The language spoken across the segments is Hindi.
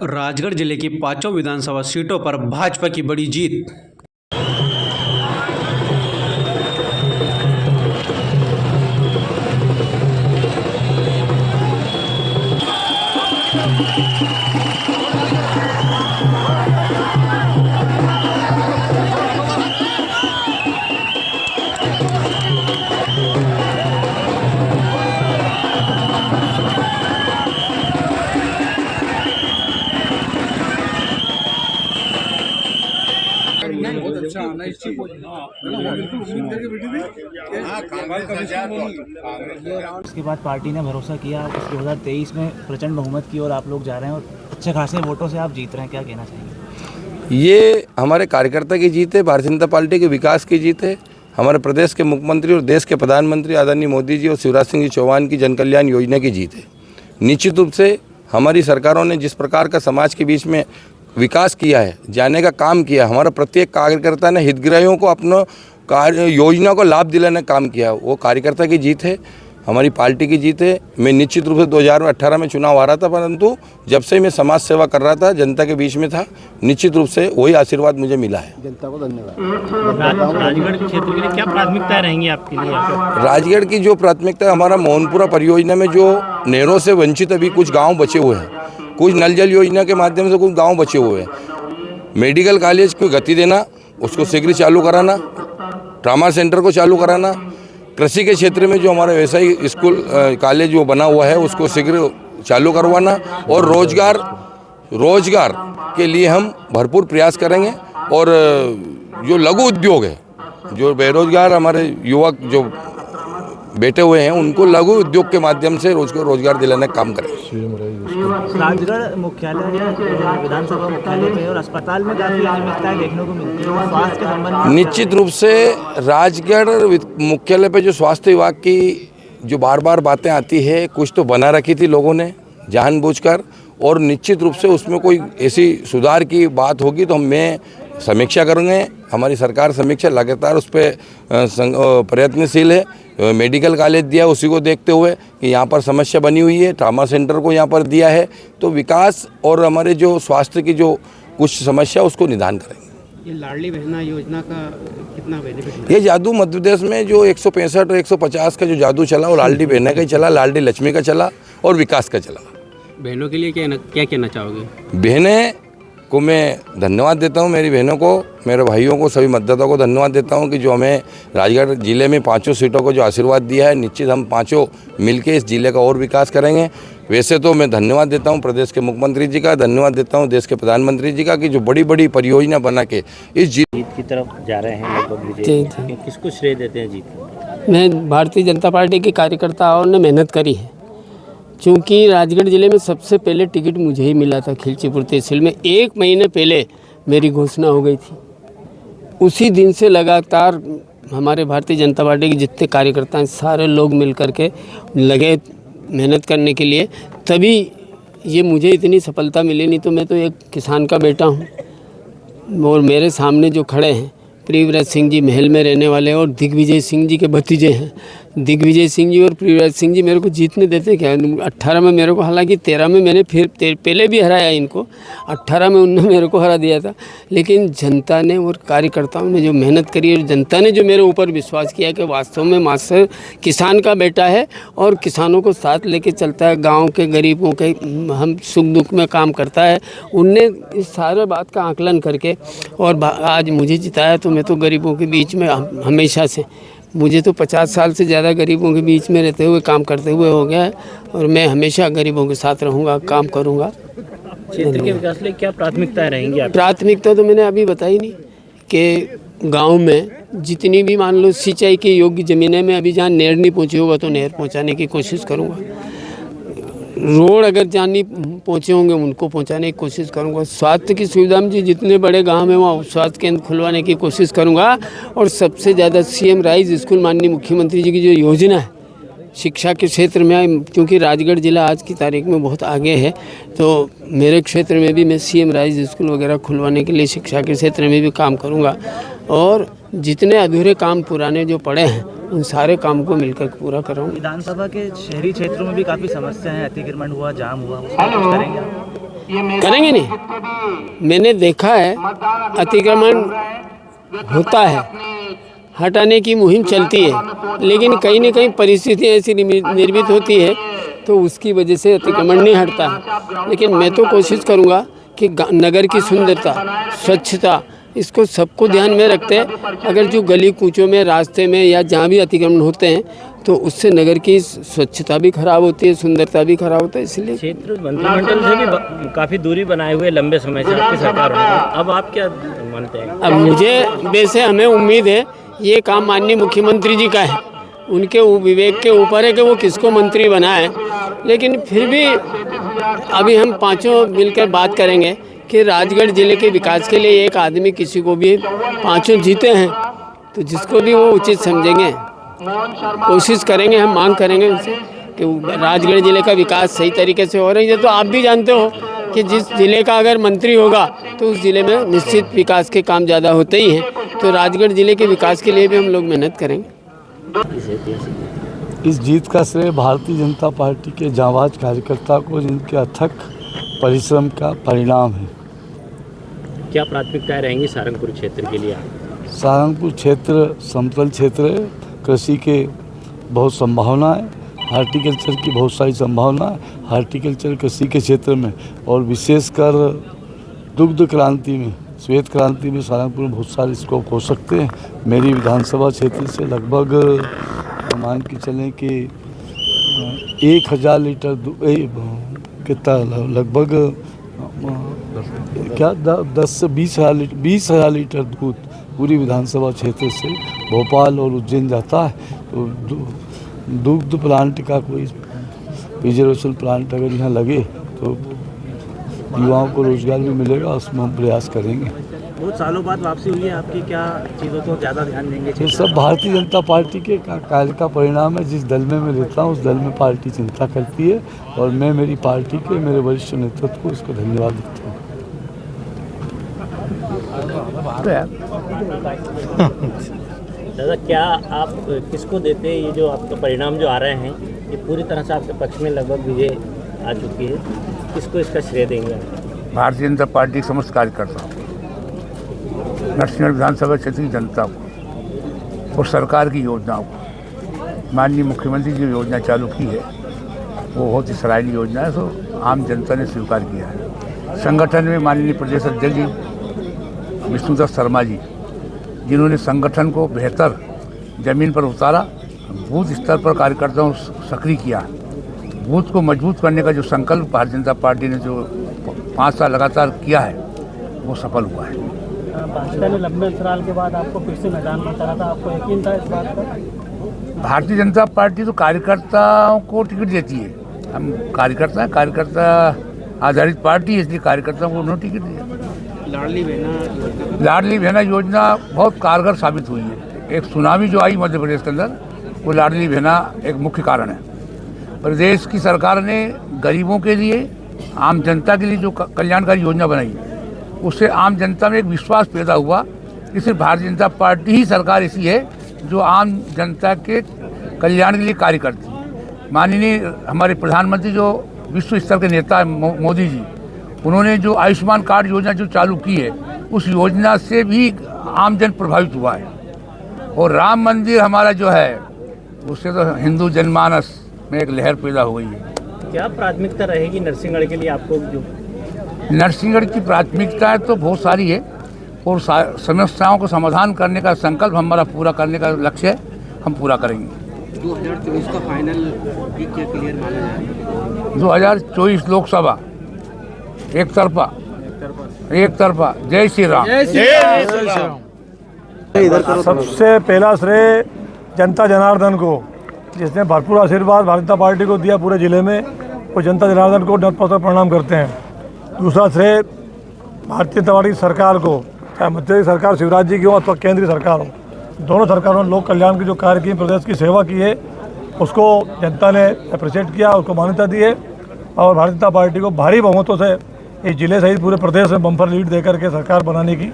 राजगढ़ जिले की 5 विधानसभा सीटों पर भाजपा की बड़ी जीत। उसके बाद पार्टी ने भरोसा किया, 2023 में प्रचंड बहुमत की और आप लोग जा रहे हैं और अच्छे खासे वोटों से आप जीत रहे हैं, क्या कहना चाहेंगे? ये हमारे कार्यकर्ता की जीत है, भारतीय जनता पार्टी के विकास की जीत है, हमारे प्रदेश के मुख्यमंत्री और देश के प्रधानमंत्री आदरणीय मोदी जी और शिवराज सिंह जी चौहान की जन कल्याण योजना की जीत है। निश्चित रूप से हमारी सरकारों ने जिस प्रकार का समाज के बीच में विकास किया है, जाने का काम किया, हमारा प्रत्येक कार्यकर्ता ने हितग्राहियों को अपना योजना को लाभ दिलाने का काम किया, वो कार्यकर्ता की जीत है, हमारी पार्टी की जीत है। मैं निश्चित रूप से 2018 में चुनाव आ रहा था, परंतु जब से मैं समाज सेवा कर रहा था, जनता के बीच में था, निश्चित रूप से वही आशीर्वाद मुझे मिला है। जनता को धन्यवाद। राजगढ़ क्षेत्र के लिए क्या प्राथमिकताएं रहेंगी आपके लिए? राजगढ़ की जो प्राथमिकता, हमारा मोहनपुरा परियोजना में जो नहरों से वंचित अभी कुछ गाँव बचे हुए हैं, कुछ नल जल योजना के माध्यम से कुछ गाँव बचे हुए हैं, मेडिकल कॉलेज को गति देना, उसको शीघ्र चालू कराना, ट्रामा सेंटर को चालू कराना, कृषि के क्षेत्र में जो हमारा व्यवसायिक स्कूल कॉलेज जो बना हुआ है उसको शीघ्र चालू करवाना, और रोजगार के लिए हम भरपूर प्रयास करेंगे। और जो लघु उद्योग है, जो बेरोजगार हमारे युवक जो बैठे हुए हैं, उनको लघु उद्योग के माध्यम से रोजगार दिलाने का काम करेंगे। राजगढ़ मुख्यालय या विधानसभा मुख्यालय में और अस्पताल में काफ़ी अनियमितताएं देखने को मिलती है, स्वास्थ्य के संबंध में। निश्चित रूप से राजगढ़ मुख्यालय पे जो स्वास्थ्य विभाग की जो बार बार बातें आती है, कुछ तो बना रखी थी लोगों ने जानबूझकर, और निश्चित रूप से उसमें कोई ऐसी सुधार की बात होगी तो मैं समीक्षा करेंगे। हमारी सरकार समीक्षा लगातार उस पर प्रयत्नशील है। मेडिकल कॉलेज दिया उसी को देखते हुए कि यहाँ पर समस्या बनी हुई है, ट्रामा सेंटर को यहाँ पर दिया है, तो विकास और हमारे जो स्वास्थ्य की जो कुछ समस्या उसको निदान करेंगे। ये लाडली बहना योजना का कितना बेनिफिट? ये जादू मध्य प्रदेश में जो 165 और 150 का जो जादू चला, वो लाडली बहना का ही चला, लाडली लक्ष्मी का चला और विकास का चला। बहनों के लिए क्या कहना चाहोगे? बहनें को मैं धन्यवाद देता हूं, मेरी बहनों को, मेरे भाइयों को, सभी मतदाताओं को धन्यवाद देता हूं कि जो हमें राजगढ़ जिले में 5 सीटों को जो आशीर्वाद दिया है। निश्चित हम 5 मिलके इस जिले का और विकास करेंगे। वैसे तो मैं धन्यवाद देता हूं प्रदेश के मुख्यमंत्री जी का, धन्यवाद देता हूं देश के प्रधानमंत्री जी का कि जो बड़ी बड़ी परियोजना बना के इस जीत की तरफ जा रहे हैं लगभग। किसको श्रेय देते हैं जीत? मैं भारतीय जनता पार्टी के कार्यकर्ताओं ने मेहनत करी है, क्योंकि राजगढ़ ज़िले में सबसे पहले टिकट मुझे ही मिला था। खिलचीपुर तहसील में 1 महीने पहले मेरी घोषणा हो गई थी। उसी दिन से लगातार हमारे भारतीय जनता पार्टी के जितने कार्यकर्ता हैं, सारे लोग मिल कर के लगे मेहनत करने के लिए, तभी ये मुझे इतनी सफलता मिली। नहीं तो मैं तो एक किसान का बेटा हूँ, और मेरे सामने जो खड़े हैं प्रियव्रत सिंह जी महल में रहने वाले और दिग्विजय सिंह जी के भतीजे हैं। दिग्विजय सिंह जी और प्रियव्रत सिंह जी मेरे को जीतने देते क्या? 18 में मेरे को, हालांकि 13 में मैंने फिर पहले भी हराया इनको, 18 में उन्होंने मेरे को हरा दिया था, लेकिन जनता ने और कार्यकर्ताओं ने जो मेहनत करी और जनता ने जो मेरे ऊपर विश्वास किया कि वास्तव में मास्टर किसान का बेटा है और किसानों को साथ लेके चलता है, गाँव के गरीबों के हम सुख दुख में काम करता है, उनने इस सारे बात का आकलन करके और आज मुझे जिताया। तो मैं तो गरीबों के बीच में हमेशा से, मुझे तो 50 साल से ज़्यादा गरीबों के बीच में रहते हुए काम करते हुए हो गया है, और मैं हमेशा गरीबों के साथ रहूँगा, काम करूँगा। क्षेत्र के विकास के लिए क्या प्राथमिकताएं रहेंगी आपकी? प्राथमिकता तो मैंने अभी बताई नहीं कि गांव में जितनी भी मान लो सिंचाई की योग्य ज़मीनें में अभी जहाँ नहर नहीं पहुँची होगा तो नहर पहुँचाने की कोशिश करूँगा। रोड अगर जहाँ नहीं पहुँचे होंगे उनको पहुँचाने की कोशिश करूँगा। स्वास्थ्य की सुविधा में जी जितने बड़े गांव में वहाँ स्वास्थ्य केंद्र खुलवाने की कोशिश करूँगा। और सबसे ज़्यादा सीएम राइज स्कूल माननीय मुख्यमंत्री जी की जो योजना है शिक्षा के क्षेत्र में, क्योंकि राजगढ़ ज़िला आज की तारीख में बहुत आगे है, तो मेरे क्षेत्र में भी मैं सीएम राइज स्कूल वगैरह खुलवाने के लिए शिक्षा के क्षेत्र में भी काम करूँगा। और जितने अधूरे काम पुराने जो पड़े हैं उन सारे काम को मिलकर पूरा कराऊंगा। विधानसभा के शहरी क्षेत्रों में भी काफ़ी समस्या है, अतिक्रमण हुआ, जाम हुआ, उसमें कुछ करेंगे आप? करेंगे नहीं, मैंने देखा है अतिक्रमण होता है, हटाने की मुहिम चलती है, लेकिन कहीं न कहीं परिस्थितियाँ ऐसी निर्मित होती है तो उसकी वजह से अतिक्रमण नहीं हटता है। लेकिन मैं तो कोशिश करूँगा कि नगर की सुंदरता, स्वच्छता, इसको सबको ध्यान में रखते हैं। अगर जो गली कूचों में, रास्ते में या जहाँ भी अतिक्रमण होते हैं तो उससे नगर की स्वच्छता भी खराब होती है, सुंदरता भी खराब होता है। इसलिए क्षेत्र मंत्रिमंडल से भी काफ़ी दूरी बनाए हुए लंबे समय से आपकी सरकार होने पर, अब आप क्या मानते हैं? अब मुझे वैसे हमें उम्मीद है ये काम माननीय मुख्यमंत्री जी का है, उनके विवेक के ऊपर है कि वो किसको मंत्री बनाए। लेकिन फिर भी अभी हम पांचों मिलकर बात करेंगे कि राजगढ़ जिले के विकास के लिए एक आदमी किसी को भी, पांचों जीते हैं तो जिसको भी वो उचित समझेंगे, कोशिश करेंगे, हम मांग करेंगे उनसे कि राजगढ़ जिले का विकास सही तरीके से हो रही है। तो आप भी जानते हो कि जिस जिले का अगर मंत्री होगा तो उस जिले में निश्चित विकास के काम ज़्यादा होते ही हैं। तो राजगढ़ जिले के विकास के लिए भी हम लोग मेहनत करेंगे। इस जीत का श्रेय भारतीय जनता पार्टी के जांबाज कार्यकर्ता को, जिनके अथक परिश्रम का परिणाम है। क्या प्राथमिकताएं रहेंगी सहारनपुर क्षेत्र के लिए? सहारनपुर क्षेत्र समतल क्षेत्र है, कृषि के बहुत संभावना है, हार्टिकल्चर की बहुत सारी संभावना है। हार्टिकल्चर कृषि के क्षेत्र में और विशेषकर दुग्ध क्रांति में, श्वेत क्रांति में सहारनपुर में बहुत सारे स्कोप हो सकते हैं। मेरी विधानसभा क्षेत्र से लगभग मान के चलें कि 1000 लीटर कितना, लगभग क्या 10 से 20,000 लीटर दूध पूरी विधानसभा क्षेत्र से भोपाल और उज्जैन जाता है। तो दुग्ध प्लांट का कोई रिजर्वेशन प्लांट अगर यहाँ लगे तो युवाओं को रोजगार भी मिलेगा, उसमें हम प्रयास करेंगे। बहुत सालों बाद वापसी हुई है आपकी, क्या चीज़ों को ज़्यादा ध्यान देंगे? ये सब भारतीय जनता पार्टी के कार्य का परिणाम है। जिस दल में मैं रहता हूँ उस दल में पार्टी चिंता करती है और मैं मेरी पार्टी के, मेरे वरिष्ठ नेतृत्व को इसको धन्यवाद देता हूँ। दादा, क्या आप किसको देते हैं ये जो आपका परिणाम जो आ रहे हैं, ये पूरी तरह से आपके पक्ष में लगभग विजय आ चुकी है, किसको इसका श्रेय देंगे? भारतीय जनता पार्टी के समस्त कार्यकर्ताओं को, नरसिंहगढ़ विधानसभा क्षेत्र की जनता को और सरकार की योजनाओं को। माननीय मुख्यमंत्री जी योजना चालू की है वो बहुत ही सराहनीय योजना है, तो आम जनता ने स्वीकार किया है। संगठन में माननीय प्रदेश अध्यक्ष जी विष्णुदत्त शर्मा जी, जिन्होंने संगठन को बेहतर ज़मीन पर उतारा, बूथ स्तर पर कार्यकर्ताओं को सक्रिय किया, बूथ को मजबूत करने का जो संकल्प भारतीय जनता पार्टी ने जो 5 साल लगातार किया है वो सफल हुआ है। भाजपा ने लंबे अंतराल के बाद आपको फिर से मैदान में उतारा था, आपको यकीन था इस बात पर? भारतीय जनता पार्टी तो कार्यकर्ताओं को टिकट देती है, हम कार्यकर्ता हैं, कार्यकर्ता आधारित पार्टी है, इसलिए कार्यकर्ताओं को उन्होंने टिकट दिया। लाडली बहना योजना बहुत कारगर साबित हुई है। एक सुनामी जो आई मध्य प्रदेश के अंदर, वो लाडली बहना एक मुख्य कारण है। प्रदेश की सरकार ने गरीबों के लिए, आम जनता के लिए जो कल्याणकारी योजना बनाई, उससे आम जनता में एक विश्वास पैदा हुआ कि सिर्फ भारतीय जनता पार्टी ही सरकार ऐसी है जो आम जनता के कल्याण के लिए कार्य करती है। माननीय हमारे प्रधानमंत्री जो विश्व स्तर के नेता है मोदी जी, उन्होंने जो आयुष्मान कार्ड योजना जो चालू की है, उस योजना से भी आम जन प्रभावित हुआ है। और राम मंदिर हमारा जो है, उससे तो हिंदू जनमानस में एक लहर पैदा हो गई है। क्या प्राथमिकता रहेगी नरसिंहगढ़ के लिए आपको? जो नरसिंहगढ़ की प्राथमिकताएं तो बहुत सारी है और समस्याओं को समाधान करने का संकल्प हमारा पूरा करने का लक्ष्य है, हम पूरा करेंगे। 2024 का फाइनल भी क्या क्लियर माना जाए? 2024 लोकसभा एक तरफा। जय श्री राम। सबसे पहला श्रेय जनता जनार्दन को, जिसने भरपूर आशीर्वाद भारतीय जनता पार्टी को दिया पूरे जिले में, वो जनता जनार्दन को नतमस्तक प्रणाम करते हैं। दूसरा श्रेय भारतीय जनता पार्टी सरकार को, चाहे मध्य प्रदेश सरकार शिवराज जी की हो अथवा केंद्रीय सरकार हो, दोनों सरकारों ने लोक कल्याण के जो कार्य किए, प्रदेश की सेवा की है, उसको जनता ने अप्रिशिएट किया, उसको मान्यता दी है और भारतीय जनता पार्टी को भारी बहुमतों से इस जिले सहित पूरे प्रदेश में बम्पर लीड देकर के सरकार बनाने की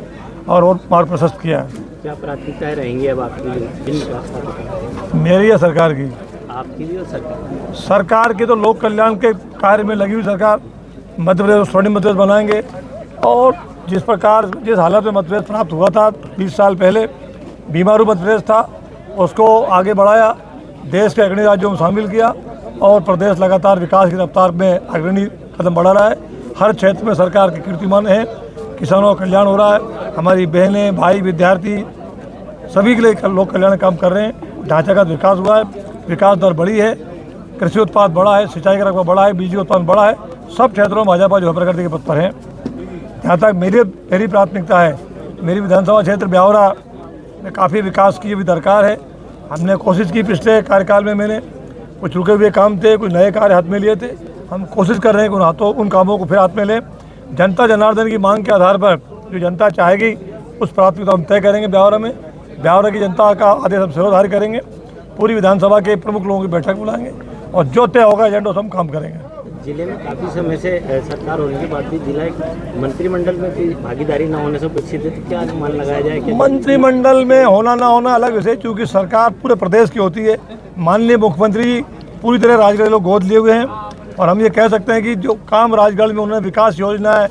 और मार्ग प्रशस्त किया है। क्या प्राथमिकताएं रहेंगी अब आपकी जिन प्राथमिकताएं? मेरी या सरकार की? आपकी भी और सरकार? सरकार की तो लोक कल्याण के कार्य में लगी हुई सरकार। मध्य प्रदेश स्वर्णिम मध्य प्रदेश बनाएंगे और जिस प्रकार जिस हालत में मध्य प्रदेश प्राप्त हुआ था 20 साल पहले, बीमारू मध्य प्रदेश था, उसको आगे बढ़ाया, देश के अग्रणी राज्यों में शामिल किया और प्रदेश लगातार विकास की रफ्तार में अग्रणी कदम बढ़ा रहा है। हर क्षेत्र में सरकार के कीर्तिमान है, किसानों का कल्याण हो रहा है, हमारी बहनें भाई विद्यार्थी सभी के लिए लोक कल्याण काम कर रहे हैं। ढांचागत विकास हुआ है, विकास दर बढ़ी है, कृषि उत्पाद बढ़ा है, सिंचाई का रकबा बढ़ा है, बिजली उत्पादन बढ़ा है। सब क्षेत्रों में भाजपा जो है प्रगति के पथ पर है। जहाँ तक मेरी प्राथमिकता है, मेरी विधानसभा क्षेत्र ब्यावरा में काफ़ी विकास की भी दरकार है। हमने कोशिश की पिछले कार्यकाल में, मैंने कुछ रुके हुए काम थे, कुछ नए कार्य हाथ में लिए थे, हम कोशिश कर रहे हैं कि उन कामों को फिर हाथ में लें। जनता जनार्दन की मांग के आधार पर जो जनता चाहेगी उस प्राथमिकता हम तय करेंगे। ब्यावरा की जनता का आदेश हम सिरोधार्य करेंगे। पूरी विधानसभा के प्रमुख लोगों की बैठक बुलाएंगे और जो तय होगा एजेंडा हम काम करेंगे। जिले में काफ़ी समय से सरकार होने के बाद भी जिला मंत्रिमंडल में कोई भागीदारी न होने से उपेक्षित है, तो क्या अनुमान लगाया जाए कि मंत्रिमंडल में होना ना होना अलग विषय, क्योंकि सरकार पूरे प्रदेश की होती है। माननीय मुख्यमंत्री पूरी तरह राजगढ़ लोग गोद लिए हुए हैं और हम ये कह सकते हैं कि जो काम राजगढ़ में उन्होंने विकास योजनाएं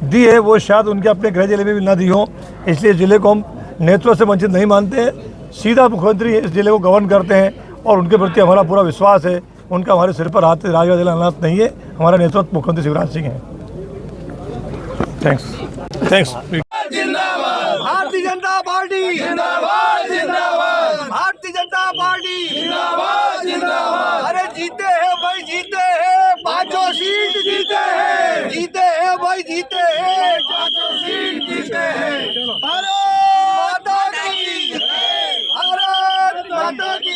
दी है वो शायद उनके अपने गृह जिले में भी ना दी हो। इसलिए जिले को हम नेतृत्व से वंचित नहीं मानते हैं। सीधा मुख्यमंत्री इस जिले को गवर्न करते हैं और उनके प्रति हमारा पूरा विश्वास है। उनका हमारे सिर पर हाथ राजगढ़ जिला अनाथ नहीं है। हमारा नेतृत्व मुख्यमंत्री शिवराज सिंह है। थैंक्स। भारतीय जनता पार्टी जिंदाबाद जिंदाबाद, भारतीय जनता पार्टी जिंदाबाद जिंदाबाद। अरे जीते हैं भाई, जीते हैं, 5 सीट जीते हैं, जीते हैं भाई, जीते हैं, 5 सीट जीते हैं। भारत माता की, भारत माता की।